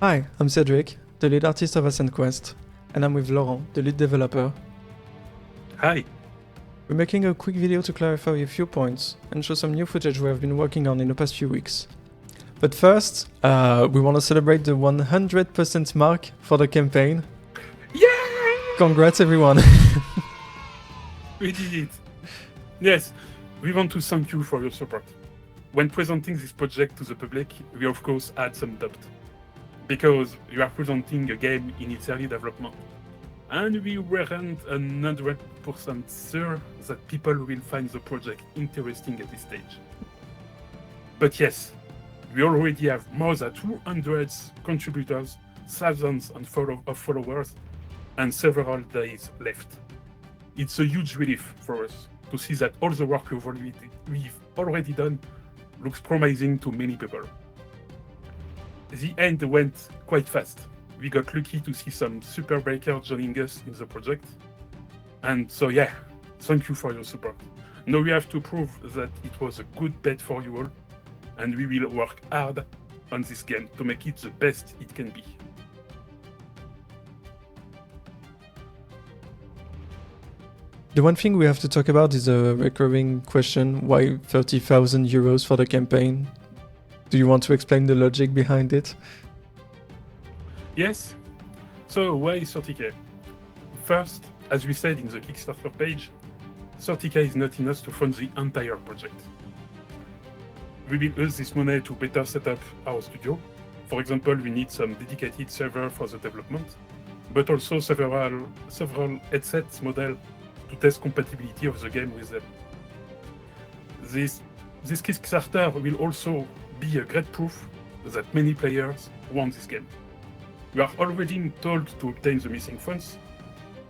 Hi, I'm Cedric, the lead artist of Ascent Quest, and I'm with Laurent, the lead developer. Hi. We're making a quick video to clarify a few points and show some new footage we have been working on in the past few weeks. But first, we want to celebrate the 100% mark for the campaign. Yeah! Congrats everyone! We did it. Yes, we want to thank you for your support. When presenting this project to the public, we of course had some doubt. Because you are presenting a game in its early development. And we weren't 100% sure that people will find the project interesting at this stage. But yes, we already have more than 200 contributors, thousands of followers, and several days left. It's a huge relief for us to see that all the work we've already done looks promising to many people. The end went quite fast. We got lucky to see some super breakers joining us in the project. And so yeah, thank you for your support. Now we have to prove that it was a good bet for you all, and we will work hard on this game to make it the best it can be. The one thing we have to talk about is a recurring question: why 30,000 euros for the campaign? Do you want to explain the logic behind it? Yes. So why 30k? First, as we said in the Kickstarter page, 30k is not enough to fund the entire project. We will use this money to better set up our studio. For example, we need some dedicated server for the development, but also several headsets models to test compatibility of the game with them. This Kickstarter will also be a great proof that many players want this game. We are already told to obtain the missing funds,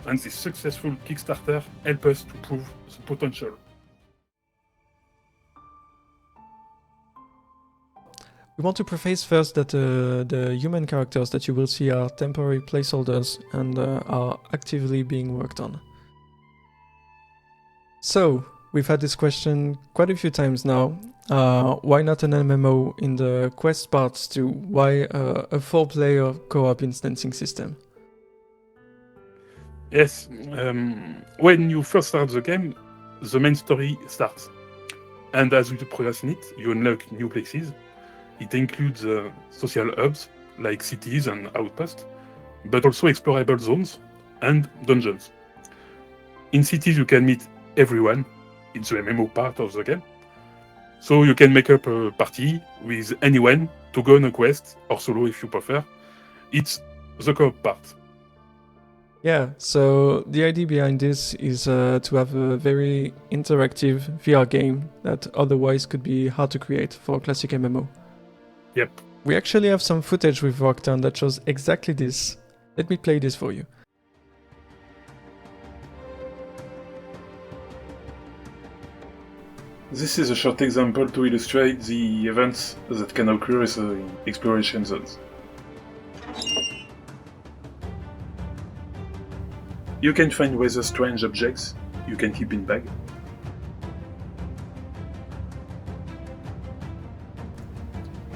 and this successful Kickstarter helps us to prove the potential. We want to preface first that the human characters that you will see are temporary placeholders and are actively being worked on. So, we've had this question quite a few times now. Why not an MMO in the quest parts too? Why a 4-player co-op instancing system? Yes, when you first start the game, the main story starts. And as you progress in it, you unlock new places. It includes social hubs, like cities and outposts, but also explorable zones and dungeons. In cities, you can meet everyone. It's the MMO part of the game. So you can make up a party with anyone to go on a quest, or solo if you prefer. It's the co-op part. Yeah, so the idea behind this is to have a very interactive VR game that otherwise could be hard to create for a classic MMO. Yep. We actually have some footage we've worked on that shows exactly this. Let me play this for you. This is a short example to illustrate the events that can occur in exploration zones. You can find rather strange objects you can keep in bag.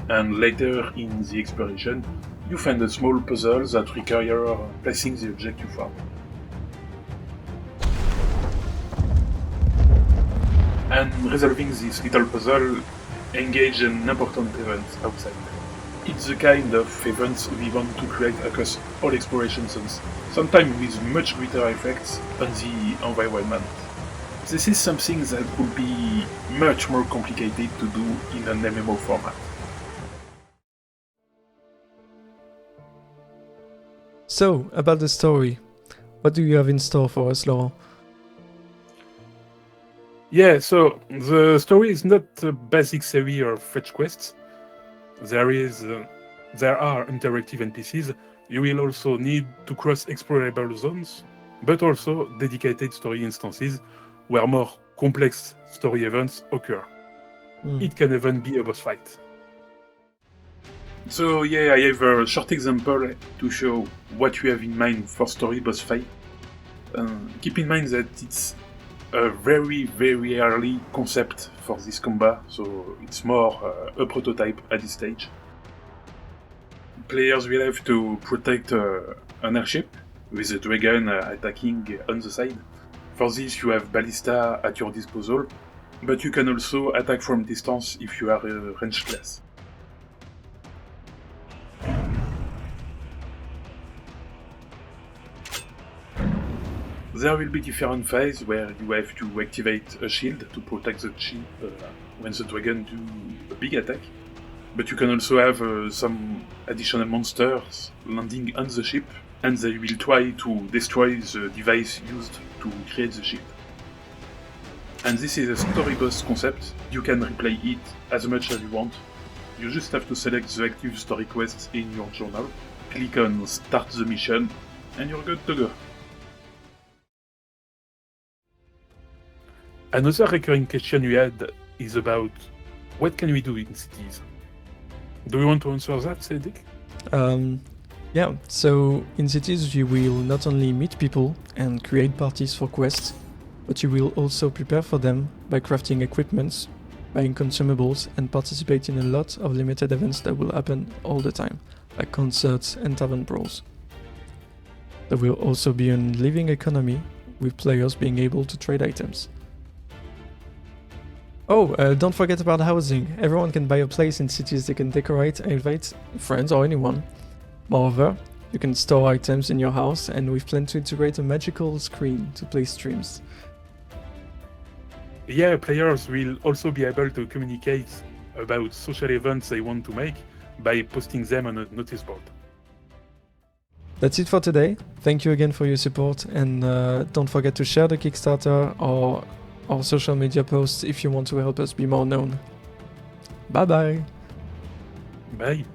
And later in the exploration, you find a small puzzle that requires placing the object you found. And resolving this little puzzle engage an important event outside. It's the kind of event we want to create across all exploration zones, sometimes with much greater effects on the environment. This is something that would be much more complicated to do in an MMO format. So, about the story. What do you have in store for us, Laurent? Yeah, so the story is not a basic series of fetch quests. There are interactive NPCs. You will also need to cross explorable zones, but also dedicated story instances where more complex story events occur. It can even be a boss fight. So yeah, I have a short example to show what you have in mind for story boss fight. Keep in mind that it's a very early concept for this combat, so it's more a prototype at this stage. Players will have to protect an airship with a dragon attacking on the side. For this, you have ballista at your disposal, but you can also attack from distance if you are a ranged class. There will be different phases where you have to activate a shield to protect the ship when the dragon do a big attack. But you can also have some additional monsters landing on the ship, and they will try to destroy the device used to create the ship. And this is a story boss concept. You can replay it as much as you want. You just have to select the active story quests in your journal, click on Start the Mission, and you're good to go. Another recurring question you had is about what can we do in cities? Do you want to answer that, Cedric? Yeah, so in cities you will not only meet people and create parties for quests, but you will also prepare for them by crafting equipments, buying consumables, and participate in a lot of limited events that will happen all the time, like concerts and tavern brawls. There will also be a living economy, with players being able to trade items. Oh, don't forget about housing. Everyone can buy a place in cities they can decorate and invite friends or anyone. Moreover, you can store items in your house, and we've planned to integrate a magical screen to play streams. Yeah, players will also be able to communicate about social events they want to make by posting them on a notice board. That's it for today. Thank you again for your support, and don't forget to share the Kickstarter or our social media posts if you want to help us be more known. Bye bye! Bye!